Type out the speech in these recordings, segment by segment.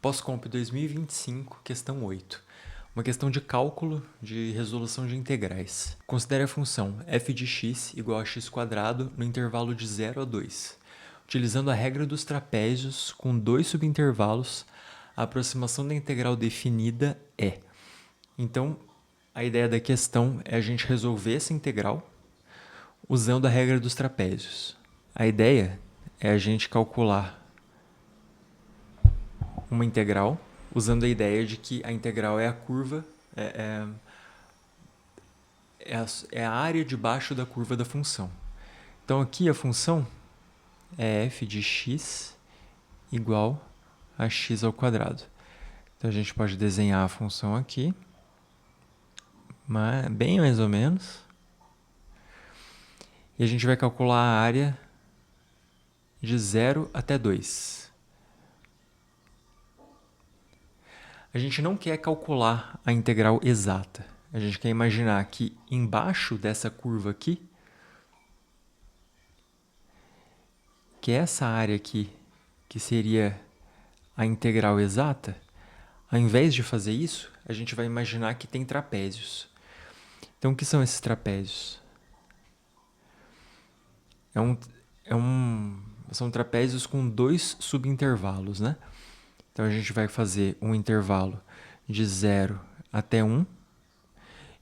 Pós-Comp 2025, questão 8. Uma questão de cálculo de resolução de integrais. Considere a função f de x igual a x² no intervalo de 0 a 2. Utilizando a regra dos trapézios com dois subintervalos, a aproximação da integral definida é. Então, a ideia da questão é a gente resolver essa integral usando a regra dos trapézios. A ideia é a gente calcular uma integral, usando a ideia de que a integral é a curva, é a área debaixo da curva da função. Então aqui a função é f de x igual a x². Então a gente pode desenhar a função aqui, bem mais ou menos. E a gente vai calcular a área de 0 até 2. A gente não quer calcular a integral exata. A gente quer imaginar que embaixo dessa curva aqui, que é essa área aqui, que seria a integral exata, ao invés de fazer isso, a gente vai imaginar que tem trapézios. Então, o que são esses trapézios? São trapézios com dois subintervalos, né? Então, a gente vai fazer um intervalo de 0 até 1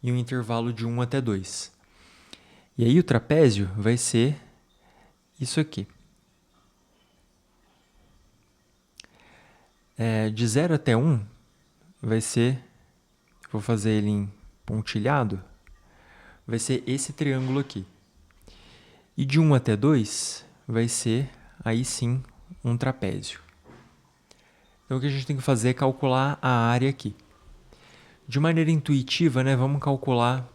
e um intervalo de 1 até 2. E aí, o trapézio vai ser isso aqui. De 0 até 1 vai ser, vou fazer ele em pontilhado, vai ser esse triângulo aqui. E de 1 até 2 vai ser, aí sim, um trapézio. Então, o que a gente tem que fazer é calcular a área aqui. De maneira intuitiva, né, vamos calcular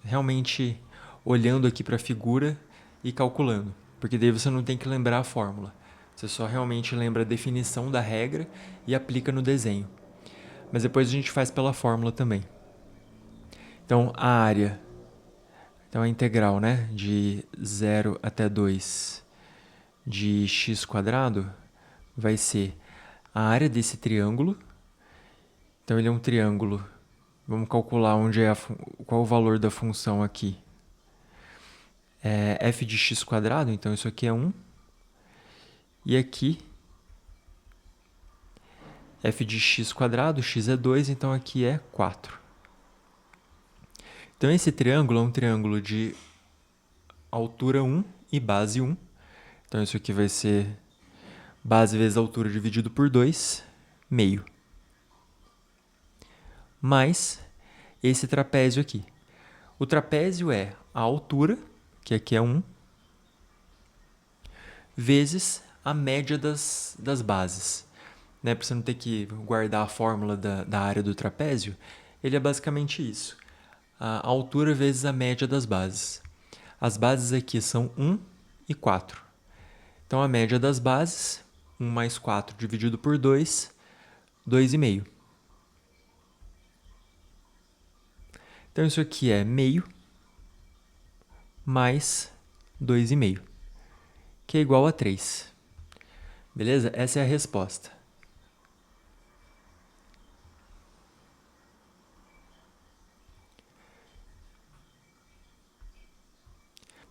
realmente olhando aqui para a figura e calculando. Porque daí você não tem que lembrar a fórmula. Você só realmente lembra a definição da regra e aplica no desenho. Mas depois a gente faz pela fórmula também. Então, a área, então a integral, né, de 0 até 2 de x² vai ser a área desse triângulo. Então, ele é um triângulo. Vamos calcular qual o valor da função aqui. É f de x², então isso aqui é 1. E aqui, f de x², x é 2, então aqui é 4. Então, esse triângulo é um triângulo de altura 1 e base 1. Então, isso aqui vai ser base vezes altura dividido por 2, meio. Mais esse trapézio aqui. O trapézio é a altura, que aqui é 1, vezes a média das bases. Né? Para você não ter que guardar a fórmula da área do trapézio, ele é basicamente isso. A altura vezes a média das bases. As bases aqui são 1 e 4. Então, a média das bases, 1 mais 4 dividido por 2, 2,5. Então, isso aqui é meio mais 2,5, que é igual a 3. Beleza? Essa é a resposta.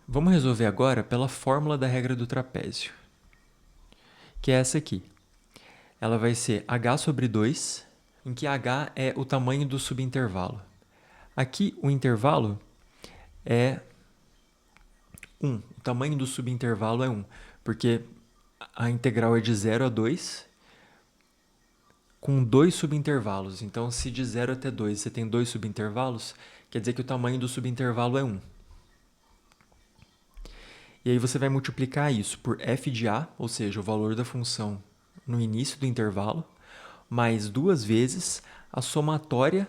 Vamos resolver agora pela fórmula da regra do trapézio, que é essa aqui. Ela vai ser h sobre 2, em que h é o tamanho do subintervalo. Aqui, o intervalo é 1. O tamanho do subintervalo é 1, porque a integral é de 0 a 2, com dois subintervalos. Então, se de 0 até 2 você tem dois subintervalos, quer dizer que o tamanho do subintervalo é 1. E aí você vai multiplicar isso por f de a, ou seja, o valor da função no início do intervalo, mais 2 vezes a somatória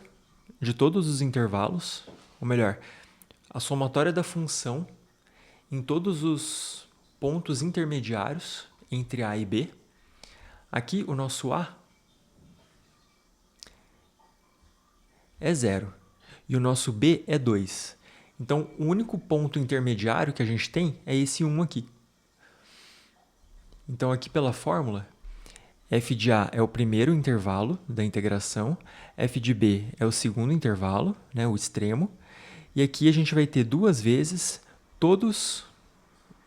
de todos os intervalos, ou melhor, a somatória da função em todos os pontos intermediários entre a e b. Aqui o nosso a é 0 e o nosso b é 2. Então, o único ponto intermediário que a gente tem é esse 1 aqui. Então, aqui pela fórmula, f de A é o primeiro intervalo da integração, f de B é o segundo intervalo, né, o extremo, e aqui a gente vai ter duas vezes todos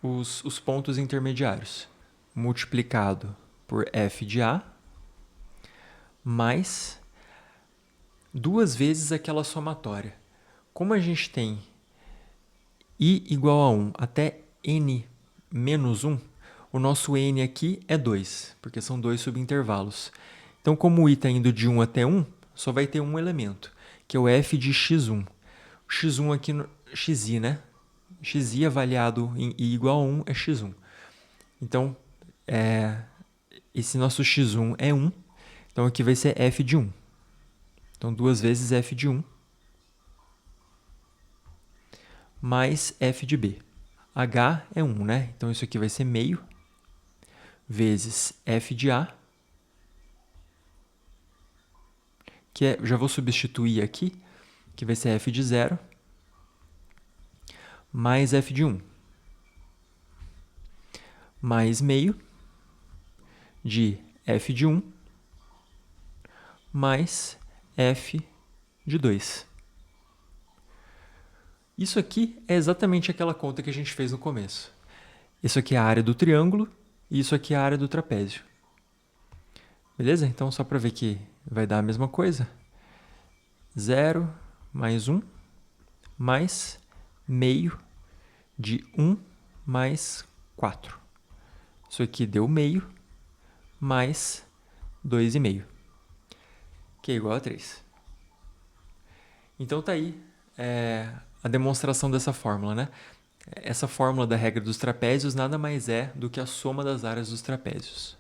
os pontos intermediários, multiplicado por f de A, mais duas vezes aquela somatória. Como a gente tem i igual a 1 até n menos 1, o nosso n aqui é 2, porque são dois subintervalos. Então, como o i está indo de 1 até 1, só vai ter um elemento, que é o f de x1. O x1 aqui, xi, né? Xi avaliado em i igual a 1 é x1. Então, esse nosso x1 é 1, então aqui vai ser f de 1. Então, duas vezes f de 1 mais f de b. H é 1, né? Então, isso aqui vai ser meio vezes f de A, que já vou substituir aqui, que vai ser f de 0, mais f de 1, mais meio de f de 1, mais f de 2. Isso aqui é exatamente aquela conta que a gente fez no começo. Isso aqui é a área do triângulo e isso aqui é a área do trapézio. Beleza? Então, só para ver que vai dar a mesma coisa. 0 mais 1 mais meio de 1 mais 4. Isso aqui deu meio mais 2,5, que é igual a 3. Então, tá aí a demonstração dessa fórmula, né? Essa fórmula da regra dos trapézios nada mais é do que a soma das áreas dos trapézios.